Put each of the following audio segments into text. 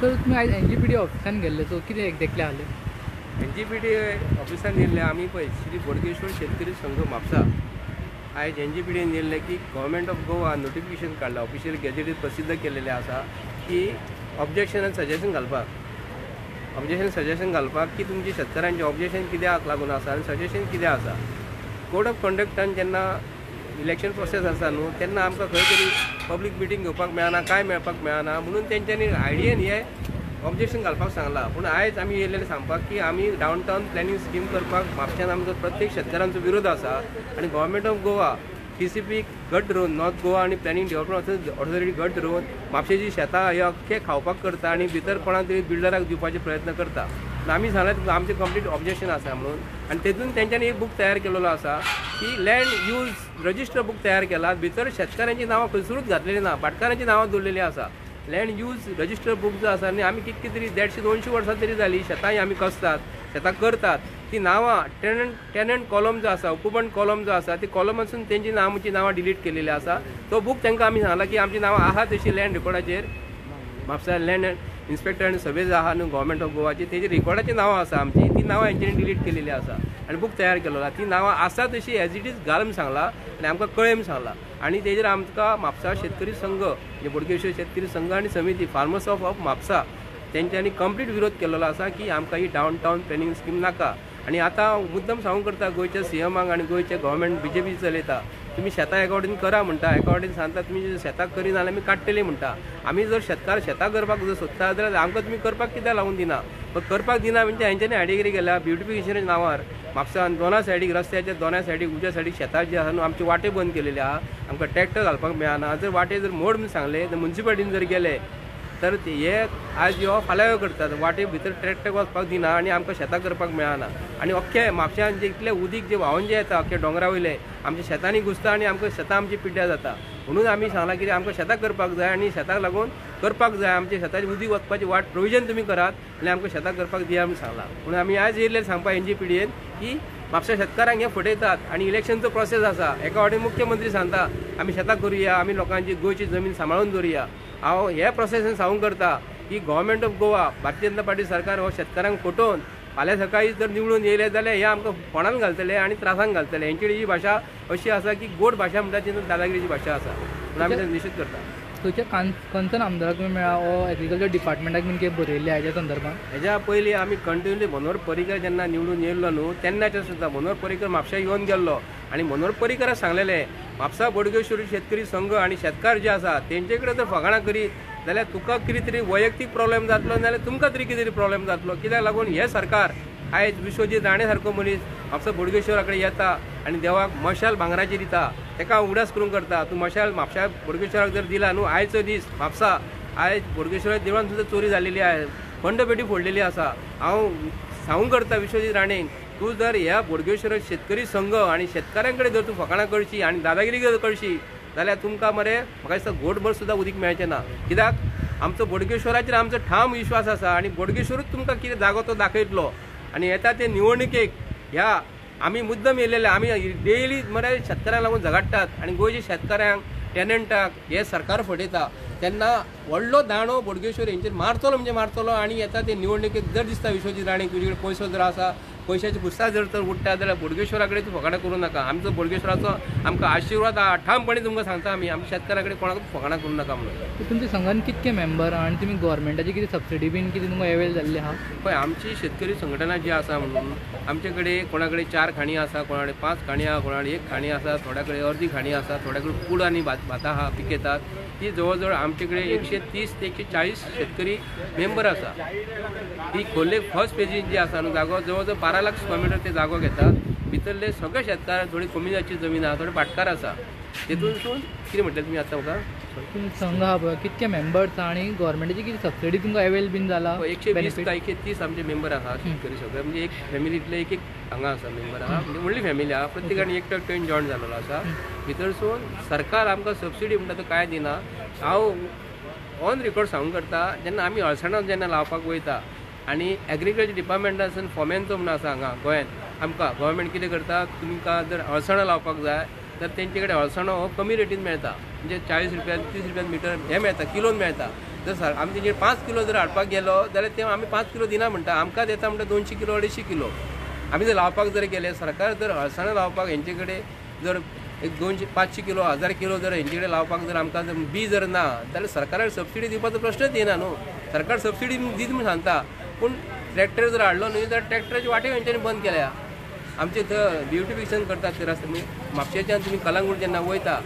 Sir तुम्ही आज NGPD ऑफिसान गेल्ले सो कितें देखले आले NGPD ऑफिसान येयल्ले आमी पळय श्री बोडगेश्वर शेतकरी संघ म्हापसा आयज NGPDन येयल्ले की गव्हर्मेंट ऑफ गोवा नोटिफिकेशन काडला ऑफिशियल गॅजेटीत प्रसिद्ध केलेले आसा की ऑब्जेक्शन आनी सजेशन घालपाक की तुमची शेतकारांचे ऑब्जेक्शन कित्याक लागून आसा आनी सजेशन कितें आसा कोड ऑफ कंडक्टान जेन्ना इलेक्शन प्रोसेस आसा न्हू तेन्ना आमकां खंय तरी पब्लीक मिटींग घेवपाक मेळना काय मेळपाक मेळना म्हणून तेंच्यांनी आयडियेन हे ऑब्जेक्शन घालपाक सांगला पूण आयज आमी येयलेले सांगपाक की आमी डावन टावन प्लॅनिंग स्कीम करपाक म्हापश्यान आमचो प्रत्येक शेतकारांचो विरोध आसा आनी गव्हर्मेंट ऑफ गोवा TCP गट धरून नॉर्थ गोवा आनी प्लॅनिंग डेव्हलपमेंट ऑथॉरिटी गट धरून म्हापशेची शेतां हे अख्खे खावपाक करता आनी भितर कोणाक तरी बिल्डराक दिवपाचे प्रयत्न करता आमी सांगलें आमचें कंप्लीट ऑब्जेक्शन आसा म्हणून आनी तेतून तेंच्यांनी एक बूक तयार केलेलो आसा की लँड यूज रजिस्टर बूक तयार केला भितर शेतकारांची नांवां खंयसरूच घातलेली ना भाटकारांची नांवां दवरलेली आसा लँड यूज रजिस्टर बूक जो आसा आनी आमी कितकी तरी 150-200 वर्सां तरी जाली शेतां आमी कसतात शेतां करतात ती नांवां टेनंट कॉलम जो आसा ऑक्युपंट कॉलम जो आसा ती कॉलमासून तेंची नांवां डिलीट केलेली आसा तो बूक तांकां आमी सांगला की आमची नांवां आहा तशी लँड रेकॉर्डाचेर म्हापसा लँड इन्स्पेक्टर आनी सर्वेज आहा न्हू गव्हर्मेंट ऑफ गोवाची तेजी रेकॉर्डाची नांवां आसा आमची ती नांवां हेंच्यांनी डिलीट केलेली आसा आनी बूक तयार केलो ती नांवां आसा तशी एज इट इज घाल म्हूण सांगला आनी आमकां कळय म्हूण सांगला आनी तेजेर आमकां म्हापसा शेतकरी संघ म्हणजे बोडगेश्वर शेतकरी संघ आनी समिती फार्मर्स ऑफ म्हापसा तेंच्यांनी कंप्लीट विरोध केलेलो आसा की आमकां ही डावन टावन प्लॅनिंग स्कीम नाका आनी आतां मुद्दम सांगूंक करता गोंयच्या CMाक आनी गोंयचे गव्हर्मेंट BJP चलयता तुमी शेतां अकॉर्डींग करा म्हणटा अकॉर्डींग सांगता तुमी शेतां करी नाल्यार आमी काडटली म्हणटा आमी जर शेतकार शेतां करपाक जर सोदता जाल्यार आमकां तुमी करपाक कित्याक लावून दिना पण करपाक दिना म्हणजे हेंच्यांनी आयडिगिरी केल्या ब्युटिफिकेशनाच्या नांवार म्हापसान दोना सायडीक रस्त्याच्या दोना सायडीक उजव्या सायडीक शेतां जी आसा न्हू आमचे वाटे बंद केलेले आहा आमकां ट्रॅक्टर घालपाक मेळना जर वाटे जर मोड म्हूण सांगले तर म्युन्सिपालिटीन जर गेले तर हे आज यो फाल्यां करतात वाटे भितर ट्रॅक्टर वचपाक दिना आनी आमकां शेतां करपाक मेळना आनी अख्खे म्हापश्यान जे इतले उदीक जे व्हांवून जे येता अख्खे दोंगरा वयले आमच्या शेतांनी घुसता आनी आमकां शेतां आमची पिड्ड्यार जाता म्हणून आमी सांगला की आमकां शेतां करपाक जाय आनी शेताक लागून करपाक जाय आमच्या शेताची उदीक वचपाची वाट प्रोविजन तुमी करात आनी आमकां शेतां करपाक दिया म्हूण सांगला म्हणून आमी आज येयले सांगपाक NGPDन की म्हापसा शेतकारांक हे फटयतात आनी इलेक्शनचो प्रोसेस आसा एका वाटेन मुख्यमंत्री सांगता आमी शेतां करुया आमी लोकांची गोंयची जमीन सांबाळून दवरुया हांव हे प्रोसेसान सांगूंक करता की government of Goa Bharatiya Janata party सरकार हो शेतकारांक फटोवन फाल्यां सकाळी जर निवडून येयले जाल्यार हे आमकां फोंडान घालतले आनी त्रासान घालतले हेंची ही भाशा अशी आसा की गोड भाशा म्हणटा ती दादागिरीची भाशा आसा म्हणून आमी तें निश्चित करता थंयच्या खंयच्यान आमदाराक तुमी मेळ्ळा हो एग्रीकल्चर डिपार्टमेंटाक बीन कितें बरयल्लें हेच्या संदर्भांत हेच्या पयलीं आमी कंटिन्युअली मनोहर पर्रीकर जेन्ना निवडून येयल्लो न्हू तेन्नाचे सुद्दां मनोहर पर्रीकर म्हापशा येवन गेल्लो आनी मनोहर पर्रीकराक सांगलेलें म्हापसा बोडगेश्वरी शेतकरी संघ आनी शेतकार जे आसा तेंचे कडेन जर फकाणां करीत जाल्यार तुका कितें तरी वैयक्तीक प्रॉब्लेम जातलो नाल्यार तुमकां तरी कितें तरी प्रॉब्लेम जातलो कित्याक लागून हे सरकार आयज विश्वजीत राणे सारको मनीस म्हापसा बोडगेश्वरा कडेन येता आनी देवाक मशाल भांगराची दिता तेका उगडास करूंक करता तूं मशाल म्हापशा बोडगेश्वराक जर दिला न्हू आयचो दीस म्हापसा आयज बोडगेश्वरा देवळान सुद्दां चोरी जाल्लेली आहे खंडपेटी फोडलेली आसा हांव सांगूंक करता विश्वजीत राणेन तूं जर ह्या बोडगेश्वर शेतकरी संघ आनी शेतकारां कडेन जर तूं फकाणां करशी आनी दादागिरी जर करशी जाल्यार तुमकां मरे म्हाका दिसता गोटभर सुद्दां उदीक मेळचें ना कित्याक आमचो बोडगेश्वराचेर आमचो ठाम विश्वास आसा आनी बोडगेश्वरूच तुमकां कितें जागो तो दाखयतलो आनी येता ते निवडणुकेक ह्या आमी मुद्दम येयलेले आमी डेली मरे शेतकारांक लागून झगडटात आनी गोंयच्या शेतकाऱ्यांक टेनंटाक हे सरकार फटयता तेन्ना व्हडलो दांडो बोडगेश्वर हेंचेर मारतलो म्हणजे मारतलो आनी येता ते निवडणुकेक जर दिसता विश्वजीत राणे तुजे कडेन पयसो जर आसा पयशाची पुस्ताक जर तर उडटा जाल्यार बोडगेश्वरा कडेन तूं फकाणां करूं नाका आमचो बोडगेश्वराचो आमकां आशिर्वाद ठामपणे तुमकां सांगता आमी आमच्या शेतकारा कडेन कोणाकूच फकाणां करूं नाका म्हणून तुमच्या संघान कितके मेंबर आनी तुमी गव्हर्मेंटाची कितें सबसिडी बीन कितें तुमकां अवेल जाल्ली आहा पळय आमची शेतकरी संघटना जी आसा म्हणून आमचे कडेन कोणा कडेन 4 खाणी आसा कोणा कडेन 5 खाणी आहा कोणा कडेन 1 खाणी आसा थोड्या कडेन अर्दी खाणी आसा थोड्या कडेन कूड आनी भातां आहा पिकयतात ती जवळ जवळ आमचे कडेन 130 ते 140 शेतकरी मेंबर आसा ती खोल्ले फर्स्ट पेजीन जी आसा न्हू जागो जवळ जवळ 12 लाख स्क्वेअर मिटर ते जागो घेतात भितरले सगळे शेतकार थोडी कमी जमीन आहा थोडे भाटकार आसा तेतून कितें म्हटलें तुमी आतां म्हाका संघ आहा पळय कितके मेंबर्स आनी गव्हर्मेंटाची कितें सबसिडी तुमकां अवेल बीन जाला 120 का 130 आमचे मेंबर आहा शेतकरी सगळे म्हणजे एक फॅमिलींतले एक हांगा आसा मेंबर आहा म्हणजे व्हडली फॅमिली आहा प्रत्येकान एकटो जॉयन जाल्लो आसा भितरसून सरकार आमकां सबसिडी म्हणटा तो काय दिना हांव ऑन रेकॉर्ड सांगूंक करता जेन्ना आमी अळसाणां जेन्ना लावपाक वयता आनी एग्रीकल्चर डिपार्टमेंटासून फॉमेनचो म्हणून आसा हांगा गोंयांत आमकां गव्हर्मेंट कितें करता तुमकां जर अळसाणां लावपाक जाय तर तेंचे कडेन अळसाणो हो कमी रेटीन मेळटा म्हणजे 40 रुपया 30 रुपयान मिटर हे मेळटा किलोन मेळटा जर आमी तेंचेर 5 किलो जर हाडपाक गेलो जाल्यार ते आमी 5 किलो दिना म्हणटा, आमकां देता म्हणटा 200 किलो 250 किलो. आमी जर लावपाक जर गेले, सरकार जर अळसाणे लावपाक हेंचे कडेन जर एक 200-500 किलो 1000 किलो जर हेंचे कडेन लावपाक जर आमकां जर बी जर ना जाल्यार सरकाराक सबसिडी दिवपाचो प्रश्नच येना न्हू. सरकार सबसिडी दीत म्हूण सांगता, पूण ट्रॅक्टर जर हाडलो न्ही जाल्यार ट्रॅक्टराची वाटे हेंच्यांनी बंद केल्या. आमचे थंय ब्युटिफिकेशन करतात ते रस्ते, म्हापशेच्यान तुमी कलंगूट जेन्ना वयता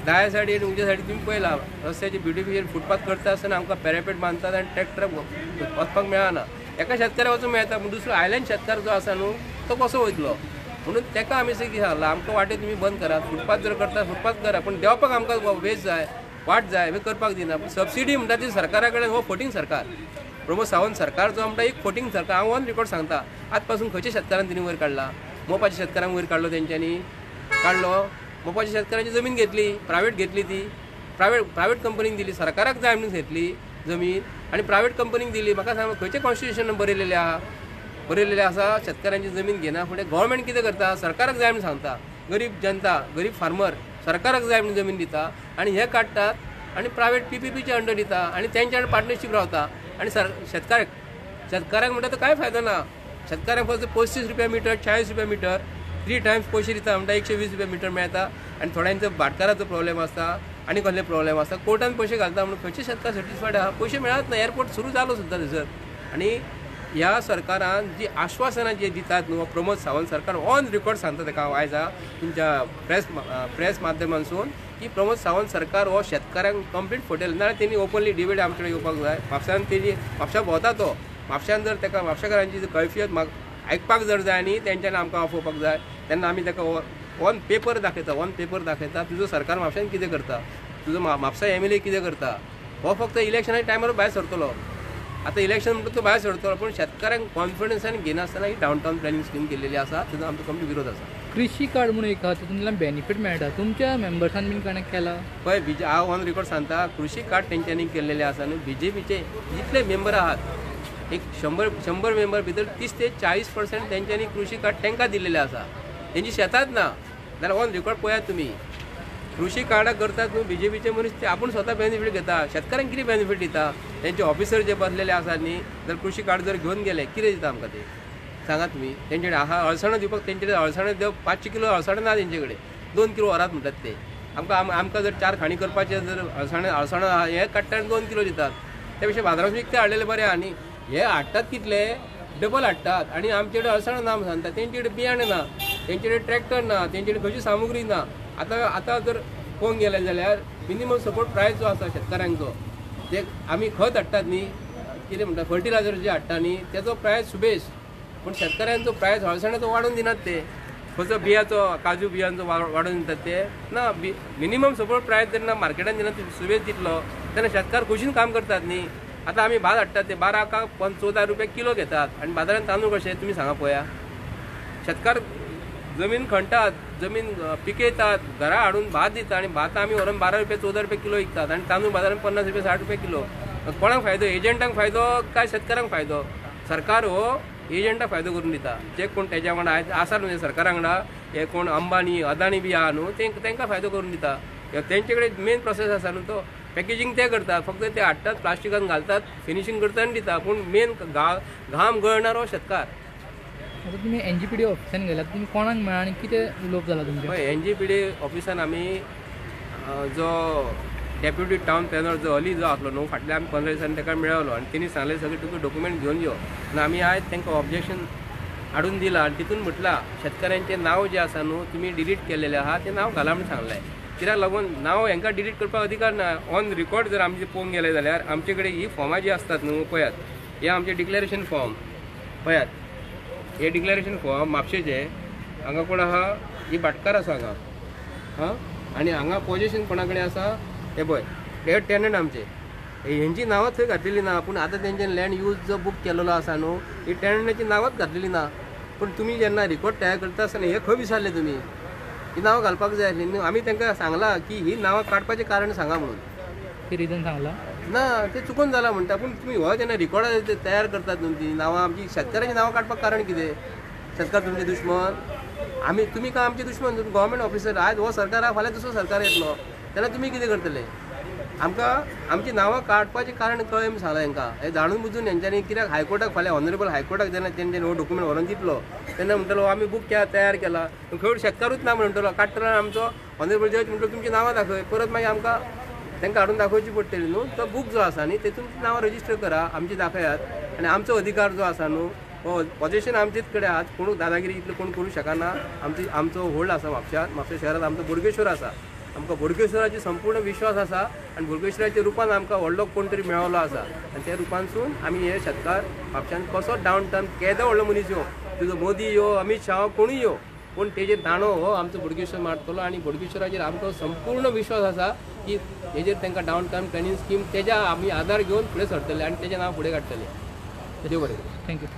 दाया सायडीन उजव्या सायडीन तुमी पळयला रस्त्याचे ब्युटिफिकेशन फुटपाथ करता आसतना आमकां पॅरापेट बांदतात आनी ट्रॅक्टर वचपाक मेळना. एका शेतकाराक वचूंक मेळटा पूण दुसरो आयलँड शेतकार जो आसा न्हू तो कसो वयतलो. म्हणून तेका आमी कितें सांगलां, आमकां वाटे तुमी बंद करात, फुटपाथ जर करता फुटपाथ करा, पूण देंवपाक आमकां वेज जाय, वाट जाय, हे करपाक दिना. पूण सबसिडी म्हणटा ती सरकारा कडेन हो फोटींग सरकार. प्रमोद सावंत सरकार जो म्हणटा एक फोटींग सरकार. हांव ऑन रिकॉर्ड सांगता, आज पासून खंयच्या शेतकारांक तिणी वयर काडला? मोपाच्या शेतकारांक वयर काडलो तेंच्यांनी, काडलो. मोपाच्या शेतकारांची जमीन घेतली, प्रायवेट घेतली, ती प्रायवेट कंपनीक दिली. सरकाराक जाय म्हणून घेतली जमीन आनी प्रायवेट कंपनीक दिली. म्हाका सांग खंयच्या कॉन्स्टिट्युशनान बरयलेलें आसा शेतकारांची जमीन घेना. फुडें गव्हर्मेंट कितें करता, सरकाराक जाय म्हणून सांगता. गरीब जनता, गरीब फार्मर सरकाराक जाय म्हणून जमीन दिता आनी हे काडटात आनी प्रायवेट PPPच्या अंडर दिता आनी तेंच्या वांगडा पार्टनरशीप रावता. आनी शेतकाराक म्हणटा तो कांय फायदो ना. शेतकारांक फक्त 35 रुपया मिटर 40 रुपया मिटर 3 टायम्स पयशे दिता म्हणटा 120 रुपया मिटर मेळटा. आनी थोड्यांचो भाटकाराचो प्रॉब्लेम आसता आनी कसले प्रॉब्लेम आसता, कोर्टान पयशे घालता म्हणून खंयचे शेतकार सॅटिस्फायड आहा? पयशे मेळत ना. एअरपोर्ट सुरू जालो सुद्दां थंयसर. आनी ह्या सरकारान जी आश्वासनां जी दितात न्हू, प्रमोद सावंत सरकार ऑन रिकॉर्ड सांगता तेका हांव आयज तुमच्या प्रेस माध्यमांसून की प्रमोद सावंत सरकार हो शेतकाऱ्यांक कंप्लीट फटयला. नाजाल्यार तेणी ओपनली डिबेट आमचे कडेन येवपाक जाय. म्हापशान तेणी म्हापशा भोंवता तो, म्हापशान जर तेका म्हापशेकारांची कैफियत आयकपाक जर जाय न्ही तेंच्यांनी आमकां आपोवपाक जाय. तेन्ना आमी तेका ऑन पेपर दाखयता तुजो सरकार म्हापशान कितें करता, तुजो म्हापसा MLA कितें करता. हो फक्त इलेक्शनाच्या टायमार भायर सरतलो. आतां इलेक्शन म्हणटा तो भायर सरतलो, पूण शेतकाऱ्यांक कॉन्फिडन्सान घेनासतना ही डावन टावन प्लॅनिंग स्कीम केलेली आसा, तितून आमचो कंप्लीट विरोध आसा. कृषी कार्ड म्हणून एक आहा, तितूंतल्यान बेनिफीट मेळटा. तुमच्या मेंबर्सान बीन कनेक्ट केला? पळय हांव ऑन रिकॉर्ड सांगता, कृषी कार्ड तेंच्यांनी केल्लेले आसा न्हू. BJPचे जितले मेंबर आहात एक 100 मेंबर भितर 30 ते 40% तेंच्यांनी कृषी कार्ड तांकां दिल्लेले आसा. तेंची शेतांत ना जाल्यार ऑन रिकॉर्ड पळयात तुमी. कृषी कार्डां करतात न्हू BJPचे मनीस, ते आपूण स्वता बेनिफीट घेता. शेतकाऱ्यांक कितें बेनिफीट दिता? तेंचे ऑफिसर जे बसलेले आसात न्ही जाल्यार कृषी कार्ड जर घेवन गेले कितें दिता आमकां ते सांगा तुमी. तेंचे कडेन आहा अळसाणो दिवपाक, तेंचे कडेन अळसाणे देव 500 किलो अळसाणे ना तेंचे कडेन, 2 किलो व्हरात म्हणटात ते. आमकां जर 4 खाणी करपाचे जर अळसाणो हे काडटा आनी 2 किलो दितात. त्या पेक्षा बाजारांत विकते हाडलेले बरें आहा न्ही. हे हाडटात कितले डबल हाडटात आनी आमचे कडेन अळसाणो ना म्हूण सांगता. तेंचे कडेन बियाणे ना, तेंचे कडेन ट्रॅक्टर ना, तेंचे कडेन खंयची सामुग्री ना. आतां जर पळोवंक गेले जाल्यार मिनिमम सपोर्ट प्रायस जो आसा शेतकाऱ्यांचो, ते आमी खत हाडटात न्ही, कितें म्हणटा फर्टिलायझर जे हाडटा न्ही तेजो प्रायस सुबेज, पूण शेतकाऱ्यांचो प्रायस अळसाण्याचो वाडोवन दिनात ते. खंयचो बियांचो काजू बियांचो वाडोवन दितात ते ना. मिनिमम सपोर्ट प्रायस जेन्ना मार्केटान जेन्ना सुबेज दितलो तेन्ना शेतकार खोशीन काम करतात न्ही. आतां आमी भात हाडटात ते 12 का 14 रुपया किलो घेतात आनी बाजारांत तांदूळ कशे तुमी सांगा पळया. शेतकार जमीन खणटात, जमीन पिकयतात, घरा हाडून भात दितात आनी भात आमी व्हरून 12 रुपया 14 रुपया किलो विकतात आनी तांदूळ बाजारांत 50 रुपया 60 रुपया किलो. कोणाक फायदो? एजंटांक फायदो काय शेतकारांक फायदो? सरकार हो एजंटाक फायदो करून दिता. जे कोण तेज्या वांगडा आसा न्हू सरकारा वांगडा, हे कोण अंबानी अदानी बी आहा न्हू, तेंकां फायदो करून दिता. तेंचे कडेन मेन प्रोसेस आसा न्हू तो पॅकेजींग ते करतात. फक्त ते हाडटात, प्लास्टिकान घालतात, फिनिशींग करतात आनी दिता. पूण मेन घाम गळणारो शेतकार. आता तुम्ही NGPD ऑफिसान गेल्यात, तुम्ही कोणाक मेळ्ळा आनी कितें लोप जाला तुमचे? NGPD ऑफिसान आमी जो डेप्युटी टावन प्लॅनर जो अली जो आसलो न्हू, फाटल्या आमी 15 दिसांनी ताका मेळलो आनी तेणी सांगलें सगळे तुका डॉक्युमेंट घेवन यो. आनी आमी आयज तांकां ऑब्जेक्शन हाडून दिलां आनी तितून म्हटलां शेतकाऱ्यांचें नांव जें आसा न्हू तुमी डिलीट केल्लेलें आहा तें नांव घाला म्हणून सांगलें. कित्याक लागून नांव हांकां डिलीट करपाक अधिकार ना. ऑन रिकॉर्ड जर आमचे पळोवंक गेले जाल्यार आमचे कडेन ही फॉर्मां जी आसतात न्हू पळयात, हे आमचे डिक्लेरेशन फॉर्म पळयात. हे डिक्लेरेशन फॉर्म म्हापशेचे हांगा कोण आहा, ही भाटकार आसा हांगा हां, आनी हांगा पोजिशन कोणा कडेन आसा हे पळय, हे टेनंट आमचे. हेंची नांवां थंय घातलेली ना, पूण आतां तेंच्यानी लँड यूज जो बूक केलेलो आसा न्हू, ही टेनंटाची नांवांच घातलेली ना. पूण तुमी जेन्ना रिकॉर्ड तयार करता आसतना हे खंय विचारले तुमी ही नांवां घालपाक जाय आसली न्हू. आमी तांकां सांगलां की ही नांवां काडपाचें कारण सांगा म्हणून. ते रिजन सांगला ना, ते चुकून जाला म्हणटा. पूण तुमी हो जेन्ना रिकॉर्ड तयार करतात न्हू ती नांवां, आमची शेतकारांची नांवां काडपाक कारण कितें? शेतकार तुमचे दुश्मन? आमी तुमी काय आमचे दुश्मन? Government officer. आज हो सरकार आहा, फाल्यां दुसरो सरकार येतलो, तेन्ना तुमी कितें करतले? आमकां आमची नांवां काडपाचें कारण कळ्ळें म्हूण सांगलां हांकां हें जाणून बुजून हेंच्यांनी कित्याक हायकोर्टाक फाल्यां ऑनरेबल हायकोर्टाक जेन्ना तेंच्यांनी हो डॉक्युमेंट व्हरोन दितलो तेन्ना म्हणटलो आमी बूक तयार केला खंय शेतकारूच ना म्हणटलो काडटलो आमचो ऑनरेबल जज म्हणटलो तुमची नांवां दाखय परत मागीर आमकां तांकां हाडून दाखोवची पडटली न्हू तो बूक जो आसा न्ही तेतून नांवां रजिस्टर करा आमची दाखयात आनी आमचो अधिकार जो आसा न्हू हो पोझिशन आमचेच कडेन आहात कोण दादागिरी इतलो कोण करूं शकना आमचो होल्ड आसा म्हापशा शहरांत आमचो बोडगेश्वर आसा आमकां बोडगेश्वराची संपूर्ण विश्वास आसा आनी बोडगेश्वराच्या रुपान आमकां व्हडलो कोण तरी मेळलो आसा आनी त्या रुपानसून आमी हे शेतकार म्हापशान कसो डावन टावन केदो व्हडलो मनीस यो तुजो मोदी यो अमित शाह कोणूय यो पूण तेजेर दाणो हो आमचो बोडगेश्वर मारतलो आनी बोडगेश्वराचेर आमकां संपूर्ण विश्वास आसा की हेजेर तांकां डावन टावन प्लॅनिंग स्कीम तेज्या आमी आदार घेवन फुडें सरतले आनी तेजें नांव फुडें काडटले देव बरें थँक्यू